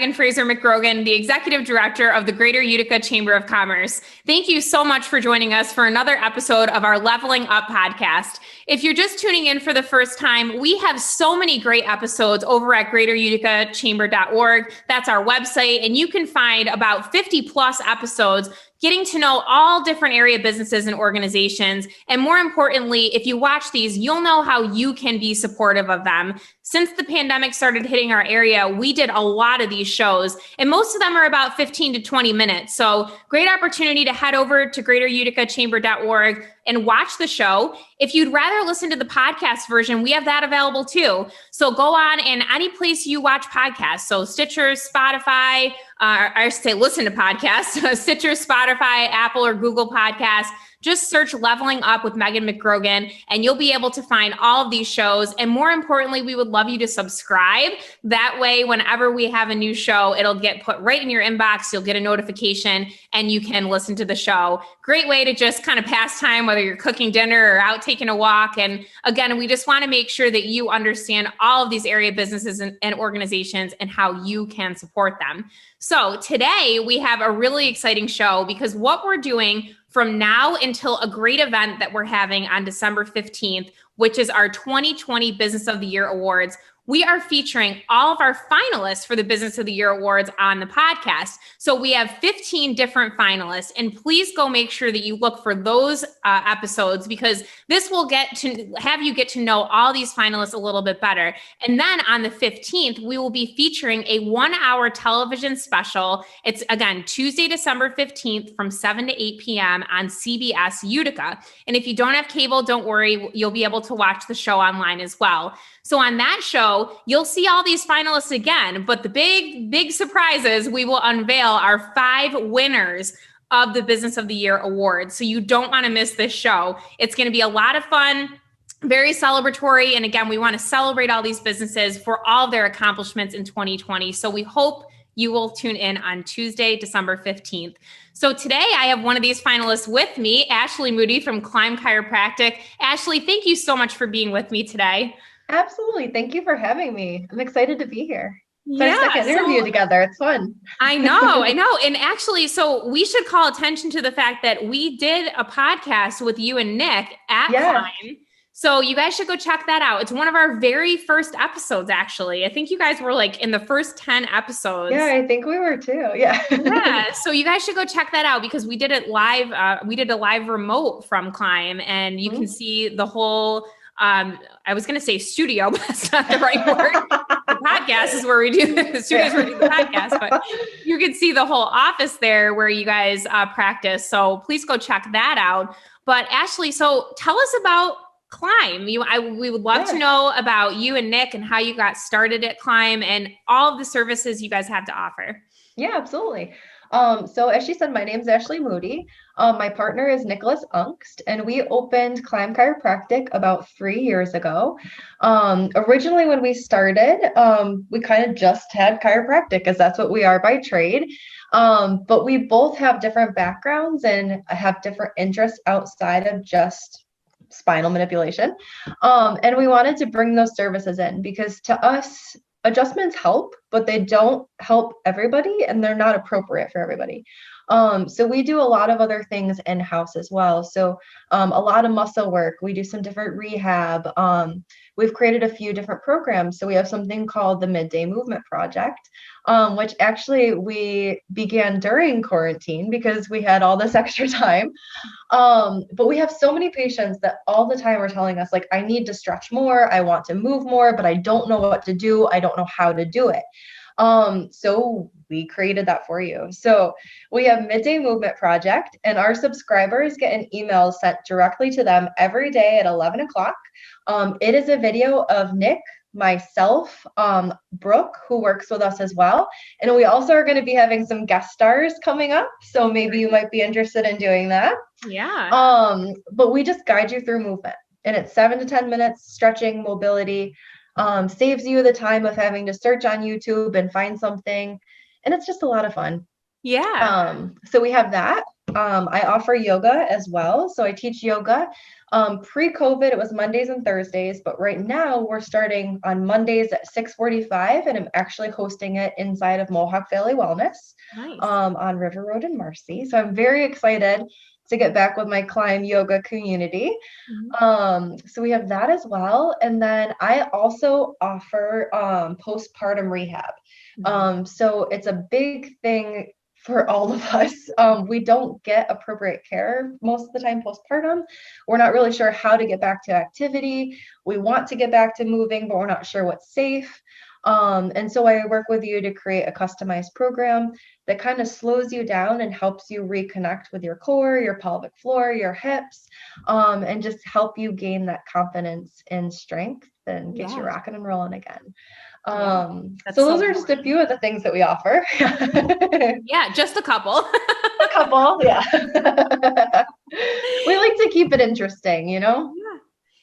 Megan Fraser McGrogan, the Executive Director of the Greater Utica Chamber of Commerce. Thank you so much for joining us for another episode of our Leveling Up podcast. If you're just tuning in for the first time, we have so many great episodes over at greateruticachamber.org. That's our website, and you can find about 50 plus episodes getting to know all different area businesses and organizations. And more importantly, if you watch these, you'll know how you can be supportive of them. Since the pandemic started hitting our area, we did a lot of these shows, and most of them are about 15 to 20 minutes. So great opportunity to head over to greateruticachamber.org and watch the show. If you'd rather listen to the podcast version, we have that available too. So go on and any place you watch podcasts. So Stitcher, Spotify, I should say listen to podcasts, Stitcher, Spotify, Apple, or Google Podcasts. Just search Leveling Up with Megan McGrogan, and you'll be able to find all of these shows. And more importantly, we would love you to subscribe. That way, whenever we have a new show, it'll get put right in your inbox. You'll get a notification and you can listen to the show. Great way to just kind of pass time, whether you're cooking dinner or out taking a walk. And again, we just want to make sure that you understand all of these area businesses and organizations and how you can support them. So today we have a really exciting show because what we're doing from now until a great event that we're having on December 15th, which is our 2020 Business of the Year Awards, we are featuring all of our finalists for the Business of the Year Awards on the podcast. So we have 15 different finalists, and please go make sure that you look for those episodes because this will get to have you get to know all these finalists a little bit better. And then on the 15th, we will be featuring a 1-hour television special. It's again, Tuesday, December 15th from 7 to 8 p.m. on CBS-Utica. And if you don't have cable, don't worry, you'll be able to watch the show online as well. So on that show, you'll see all these finalists again, but the big surprise is we will unveil our 5 winners of the Business of the Year Awards. So you don't want to miss this show. It's going to be a lot of fun, very celebratory. And again, we want to celebrate all these businesses for all of their accomplishments in 2020. So we hope you will tune in on Tuesday, December 15th. So today I have one of these finalists with me, Ashley Moody from Climb Chiropractic. Ashley, thank you so much for being with me today. Absolutely. Thank you for having me. I'm excited to be here. It's our second interview together. It's fun. I know. And actually, so we should call attention to the fact that we did a podcast with you and Nick at Climb. So you guys should go check that out. It's one of our very first episodes, actually. I think you guys were like in the first 10 episodes. Yeah, I think we were too. Yeah. So you guys should go check that out because we did it live. We did a live remote from Climb, and you can see the whole I was going to say studio, but that's not the right word. The podcast is where we do the studios where we do the podcast, but you can see the whole office there where you guys practice. So please go check that out. But Ashley, so tell us about Climb. We would love to know about you and Nick and how you got started at Climb and all of the services you guys have to offer. Yeah, absolutely. So as she said, my name's Ashley Moody. My partner is Nicholas Unkst, and we opened Climb Chiropractic about 3 years ago. Originally when we started, we kind of just had chiropractic because that's what we are by trade. But we both have different backgrounds and have different interests outside of just spinal manipulation. And we wanted to bring those services in because to us, adjustments help, but they don't help everybody and they're not appropriate for everybody. So we do a lot of other things in-house as well. So a lot of muscle work. We do some different rehab. We've created a few different programs. So we have something called the Midday Movement Project, which actually we began during quarantine because we had all this extra time. But we have so many patients that all the time are telling us, like, I need to stretch more. I want to move more, but I don't know what to do. I don't know how to do it. So we created that for you. So we have Midday Movement Project, and our subscribers get an email sent directly to them every day at 11 o'clock. It is a video of Nick, myself, Brooke, who works with us as well. And we also are going to be having some guest stars coming up. So maybe you might be interested in doing that. Yeah. But we just guide you through movement, and it's 7 to 10 minutes, stretching, mobility. Saves you the time of having to search on YouTube and find something. And it's just a lot of fun. Yeah. So we have that. I offer yoga as well. So I teach yoga. Pre-COVID, it was Mondays and Thursdays, but right now we're starting on Mondays at 6:45, and I'm actually hosting it inside of Mohawk Valley Wellness, Nice. on River Road in Marcy. So I'm very excited to get back with my Climb yoga community. So we have that as well. And then I also offer postpartum rehab. So it's a big thing for all of us. We don't get appropriate care most of the time postpartum. We're not really sure how to get back to activity. We want to get back to moving, but we're not sure what's safe. And so I work with you to create a customized program that kind of slows you down and helps you reconnect with your core, your pelvic floor, your hips, and just help you gain that confidence and strength and get you rocking and rolling again. So those are just a few of the things that we offer. Yeah, just a couple. A couple, yeah. We like to keep it interesting, you know?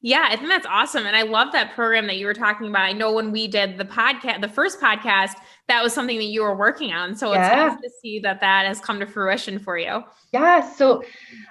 Yeah, I think that's awesome. And I love that program that you were talking about. I know when we did the podcast, the first podcast, that was something that you were working on. So it's nice to see that that has come to fruition for you. Yeah. So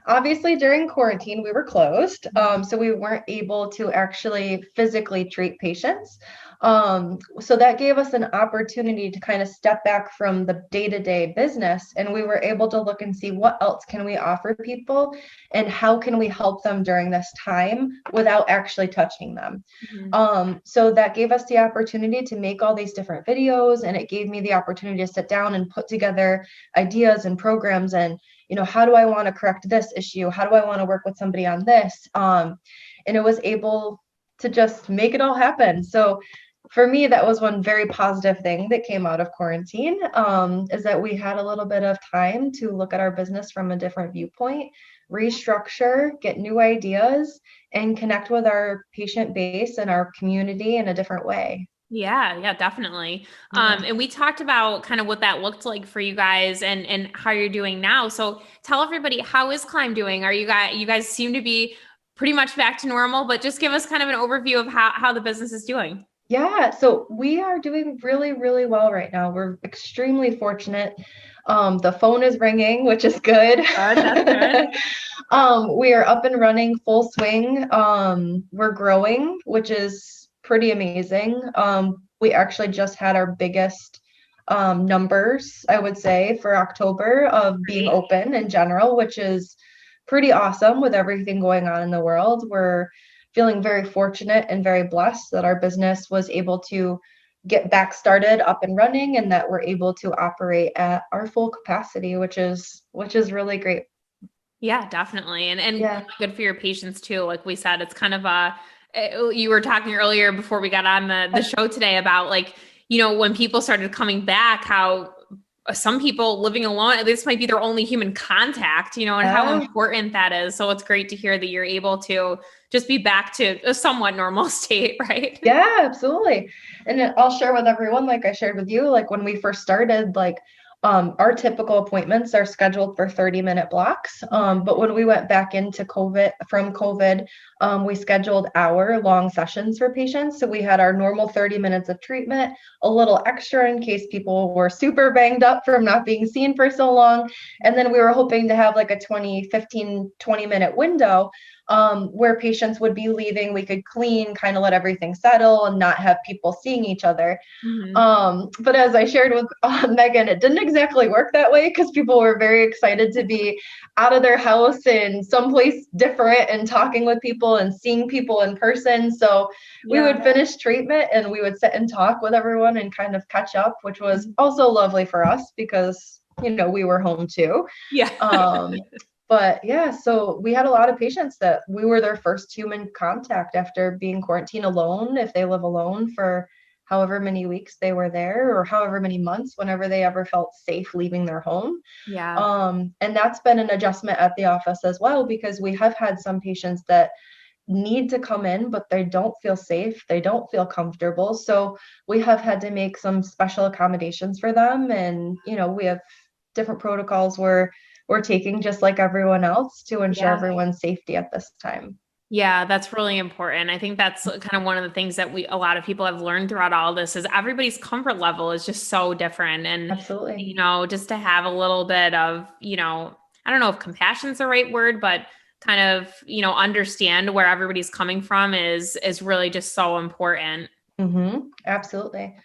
obviously during quarantine, we were closed. So we weren't able to actually physically treat patients. So that gave us an opportunity to kind of step back from the day-to-day business, and we were able to look and see what else can we offer people and how can we help them during this time without actually touching them. So that gave us the opportunity to make all these different videos, and it gave me the opportunity to sit down and put together ideas and programs and, you know, how do I want to correct this issue? How do I want to work with somebody on this? And it was able to just make it all happen. So for me, that was one very positive thing that came out of quarantine, is that we had a little bit of time to look at our business from a different viewpoint, restructure, get new ideas, and connect with our patient base and our community in a different way. Yeah, definitely. And we talked about kind of what that looked like for you guys and how you're doing now. So tell everybody, how is Climb doing? You guys seem to be pretty much back to normal, but just give us kind of an overview of how the business is doing. Yeah, so we are doing really, really well right now. We're extremely fortunate. The phone is ringing, which is good. That's good. We are up and running full swing. We're growing, which is pretty amazing. We actually just had our biggest numbers, I would say, for October of being open in general, which is pretty awesome with everything going on in the world. We're feeling very fortunate and very blessed that our business was able to get back started up and running, and that we're able to operate at our full capacity, which is really great. Yeah, definitely. And good for your patients too. Like we said, it's kind of you were talking earlier before we got on the show today about, like, you know, when people started coming back, how some people living alone, this might be their only human contact, you know, and how important that is. So it's great to hear that you're able to just be back to a somewhat normal state, right? Yeah, absolutely. And I'll share with everyone, like I shared with you, like when we first started, like our typical appointments are scheduled for 30-minute blocks. But when we went back into COVID, we scheduled hour-long sessions for patients. So we had our normal 30 minutes of treatment, a little extra in case people were super banged up from not being seen for so long. And then we were hoping to have like a 20-minute window where patients would be leaving. We could clean, kind of let everything settle and not have people seeing each other. But as I shared with Megan, it didn't exactly work that way because people were very excited to be out of their house and someplace different and talking with people and seeing people in person. So we would finish treatment and we would sit and talk with everyone and kind of catch up, which was also lovely for us because, you know, we were home too. But yeah, so we had a lot of patients that we were their first human contact after being quarantined alone, if they live alone for however many weeks they were there or however many months, whenever they ever felt safe leaving their home. And that's been an adjustment at the office as well, because we have had some patients that need to come in, but they don't feel safe. They don't feel comfortable. So we have had to make some special accommodations for them. And, you know, we have different protocols we're taking just like everyone else to ensure everyone's safety at this time. Yeah, that's really important. I think that's kind of one of the things that a lot of people have learned throughout all this is everybody's comfort level is just so different. And, Absolutely. you know, just to have a little bit of, you know, I don't know if compassion's the right word, but kind of, understand where everybody's coming from is really just so important. Absolutely.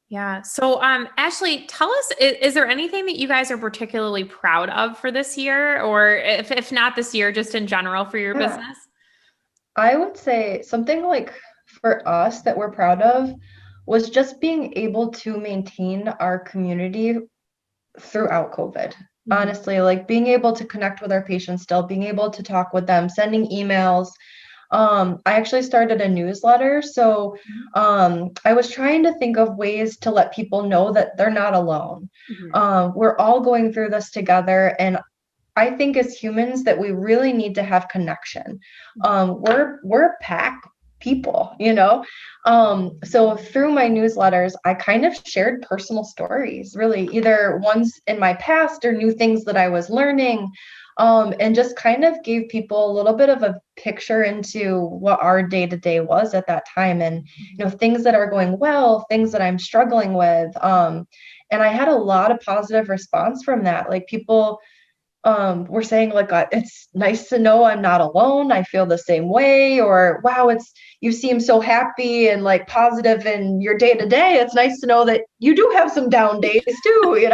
Yeah. So, Ashley, tell us, is there anything that you guys are particularly proud of for this year, or if not this year, just in general for your Yeah. business? I would say something like for us that we're proud of was just being able to maintain our community throughout COVID. Honestly, like being able to connect with our patients still, being able to talk with them, sending emails. I actually started a newsletter. So I was trying to think of ways to let people know that they're not alone. We're all going through this together. And I think as humans that we really need to have connection. We're a pack people, so through my newsletters, I kind of shared personal stories, really either ones in my past or new things that I was learning, and just kind of gave people a little bit of a picture into what our day-to-day was at that time, and things that are going well, things that I'm struggling with, and I had a lot of positive response from that. Like people were saying like it's nice to know I'm not alone, I feel the same way, or wow, you seem so happy and like positive in your day to day, it's nice to know that you do have some down days too.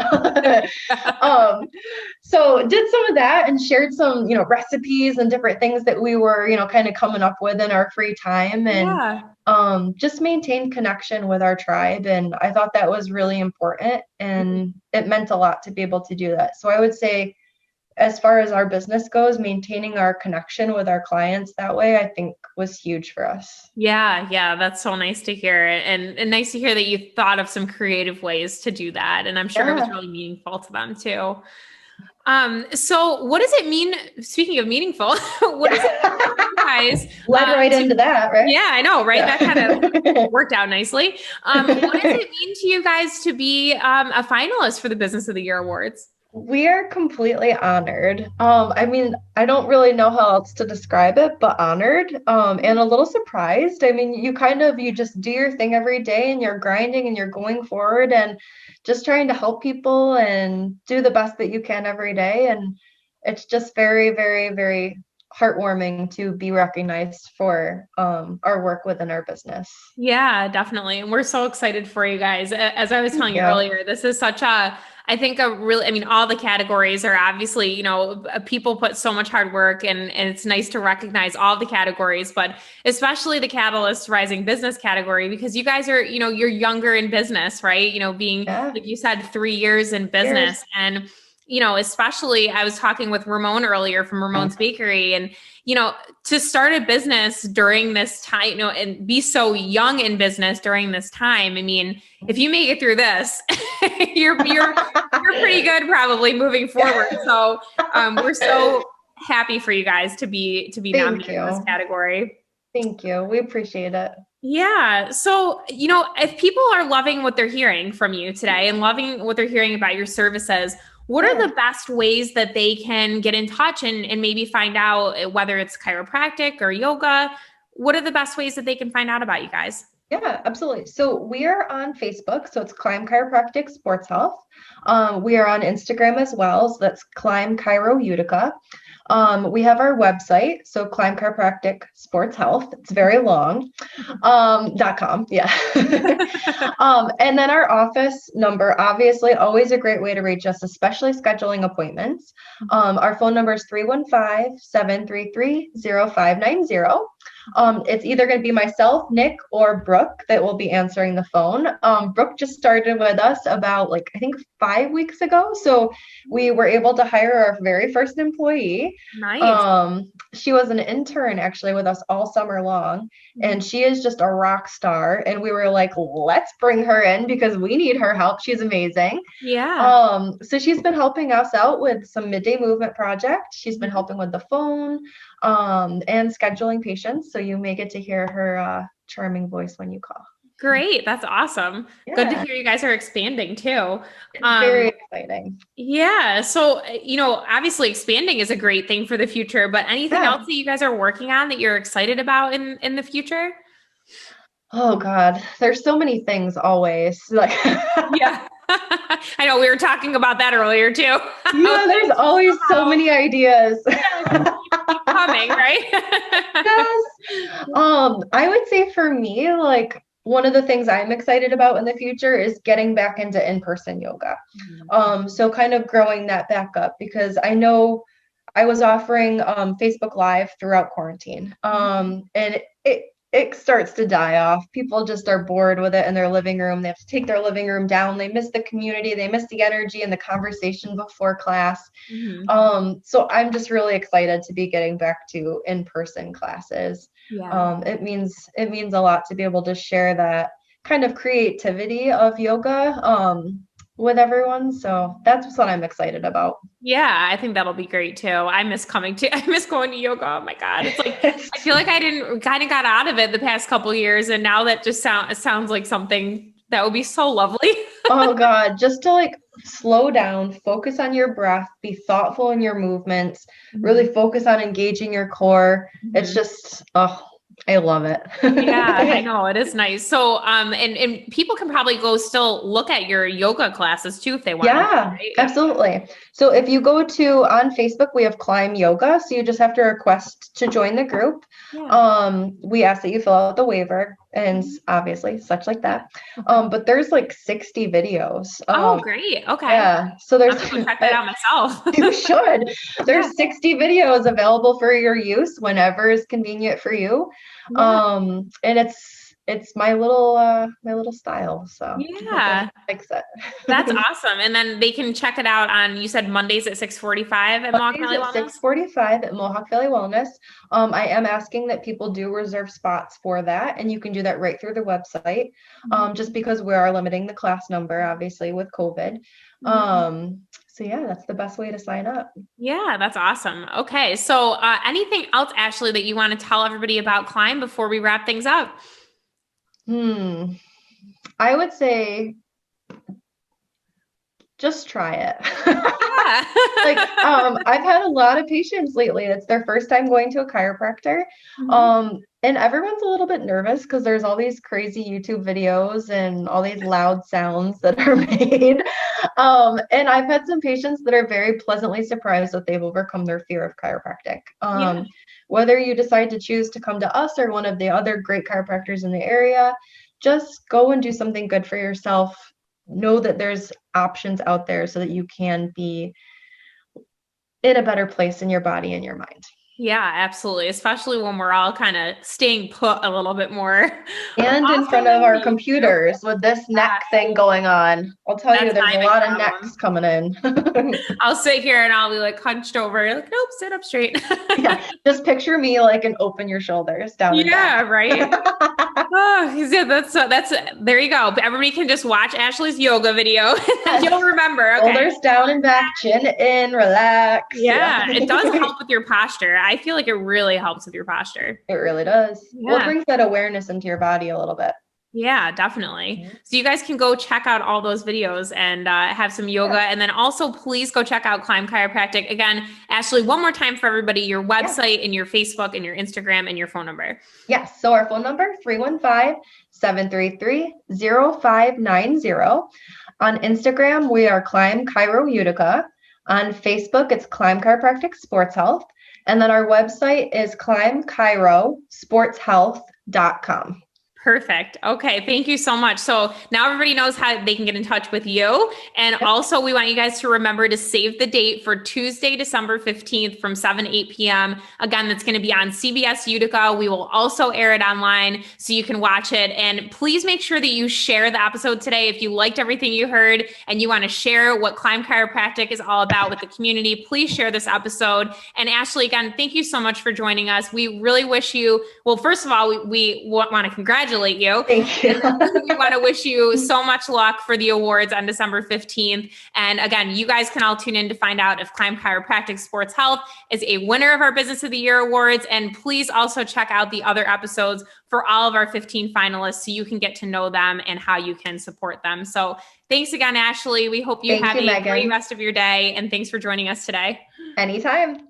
So did some of that and shared some recipes and different things that we were kind of coming up with in our free time, and just maintained connection with our tribe. And I thought that was really important, and it meant a lot to be able to do that. So I would say as far as our business goes, maintaining our connection with our clients that way, I think was huge for us. Yeah. Yeah. That's so nice to hear. And nice to hear that you thought of some creative ways to do that. And I'm sure it was really meaningful to them too. So what does it mean? Speaking of meaningful, what does it mean for you guys? Led right into that, right? Yeah, I know, right? Yeah. That kind of worked out nicely. What does it mean to you guys to be a finalist for the Business of the Year Awards? We are completely honored. I mean, I don't really know how else to describe it, but honored, and a little surprised. I mean, you just do your thing every day and you're grinding and you're going forward and just trying to help people and do the best that you can every day. And it's just very, very, very heartwarming to be recognized for our work within our business. Yeah, definitely. And we're so excited for you guys. As I was telling you earlier, this is I think all the categories are obviously, people put so much hard work, and it's nice to recognize all the categories, but especially the Catalyst Rising Business category, because you guys are, you're younger in business, right? Being, like you said, 3 years in business. And, especially I was talking with Ramon earlier from Ramon's Bakery, and, to start a business during this time, and be so young in business during this time. I mean, if you make it through this, you're pretty good probably moving forward. So we're so happy for you guys to be nominated in this category. Thank you. We appreciate it. Yeah. So, if people are loving what they're hearing from you today and loving what they're hearing about your services, what are the best ways that they can get in touch and maybe find out whether it's chiropractic or yoga? What are the best ways that they can find out about you guys? Yeah, absolutely. So we are on Facebook. So it's Climb Chiropractic Sports Health. We are on Instagram as well. So that's Climb Chiro Utica. We have our website. So Climb Chiropractic Sports Health. It's very long. .com. Yeah. And then our office number, obviously always a great way to reach us, especially scheduling appointments. Our phone number is 315-733-0590. It's either going to be myself, Nick, or Brooke that will be answering the phone. Brooke just started with us about I think 5 weeks ago. So we were able to hire our very first employee. Nice. She was an intern actually with us all summer long, and she is just a rock star. And we were like, let's bring her in because we need her help. She's amazing. Yeah. So she's been helping us out with some midday movement projects. She's been helping with the phone, and scheduling patients. So you may get to hear her charming voice when you call. Great. That's awesome. Yeah. Good to hear you guys are expanding too. Very exciting. Yeah. So, obviously expanding is a great thing for the future, but anything else that you guys are working on that you're excited about in the future? Oh God, there's so many things always. Yeah. I know we were talking about that earlier too. Yeah, there's always so many ideas. Keep coming, right? Yes. I would say for me, like one of the things I'm excited about in the future is getting back into in-person yoga. So kind of growing that back up because I know I was offering Facebook Live throughout quarantine. And it starts to die off. People just are bored with it in their living room. They have to take their living room down. They miss the community. They miss the energy and the conversation before class. So I'm just really excited to be getting back to in-person classes. It means a lot to be able to share that kind of creativity of yoga with everyone. So that's what I'm excited about. Yeah, I think that'll be great too. I miss going to yoga. Oh my God. It's like, I feel like I kind of got out of it the past couple of years. And now that just sounds like something that would be so lovely. Oh God, just to like slow down, focus on your breath, be thoughtful in your movements, really focus on engaging your core. It's just, I love it. Yeah, I know it is nice. So, and people can probably go still look at your yoga classes too if they want. Yeah, right? absolutely. So if you go on Facebook, we have Climb Yoga. So you just have to request to join the group. We ask that you fill out the waiver and obviously such like that. But there's like 60 videos. Oh, great. Okay. Yeah. So there's I'm gonna check that out myself. You should. There's 60 videos available for your use whenever is convenient for you. And it's my little style. So yeah, fix it. That's awesome. And then they can check it out on, you said Mondays at 6:45 at Mohawk Valley Wellness? 6:45 at Mohawk Valley Wellness. I am asking that people do reserve spots for that, and you can do that right through the website. Just because we are limiting the class number, obviously, with COVID. So yeah, that's the best way to sign up. Yeah, that's awesome. Okay. So anything else, Ashley, that you want to tell everybody about Climb before we wrap things up? I would say just try it. Like, I've had a lot of patients lately. It's their first time going to a chiropractor. And everyone's a little bit nervous because there's all these crazy YouTube videos and all these loud sounds that are made. And I've had some patients that are very pleasantly surprised that they've overcome their fear of chiropractic. Whether you decide to choose to come to us or one of the other great chiropractors in the area, just go and do something good for yourself. Know that there's options out there so that you can be in a better place in your body and your mind. Yeah, absolutely. Especially when we're all kind of staying put a little bit more. And in front of our computers with this neck thing going on. I'll tell you, there's a lot of necks coming in. I'll sit here and I'll be like hunched over. Like, nope, sit up straight. Yeah, just picture me like and open your shoulders down. Yeah, right. That's there you go. Everybody can just watch Ashley's yoga video. You'll remember. Okay. Shoulders down and back, chin in, relax. Yeah, it does help with your posture. I feel like it really helps with your posture. It really does. Yeah. Well, it brings that awareness into your body a little bit. Yeah, definitely. So you guys can go check out all those videos and have some yoga. And then also please go check out Climb Chiropractic. Again, Ashley, one more time for everybody, your website and your Facebook and your Instagram and your phone number. Yes. So our phone number, 315-733-0590. On Instagram, we are Climb Chiro Utica. On Facebook, it's Climb Chiropractic Sports Health. And then our website is climbchirosportshealth.com. Perfect. Okay. Thank you so much. So now everybody knows how they can get in touch with you. And also we want you guys to remember to save the date for Tuesday, December 15th from 7 to 8 p.m. Again, that's going to be on CBS-Utica. We will also air it online so you can watch it. And please make sure that you share the episode today. If you liked everything you heard and you want to share what Climb Chiropractic is all about with the community, please share this episode. And Ashley, again, thank you so much for joining us. We really wish you, well, first of all, we want to congratulate you. Thank you. We want to wish you so much luck for the awards on December 15th. And again, you guys can all tune in to find out if Climb Chiropractic Sports Health is a winner of our Business of the Year awards. And please also check out the other episodes for all of our 15 finalists so you can get to know them and how you can support them. So thanks again, Ashley. We hope you have a great rest of your day. And thanks for joining us today. Anytime.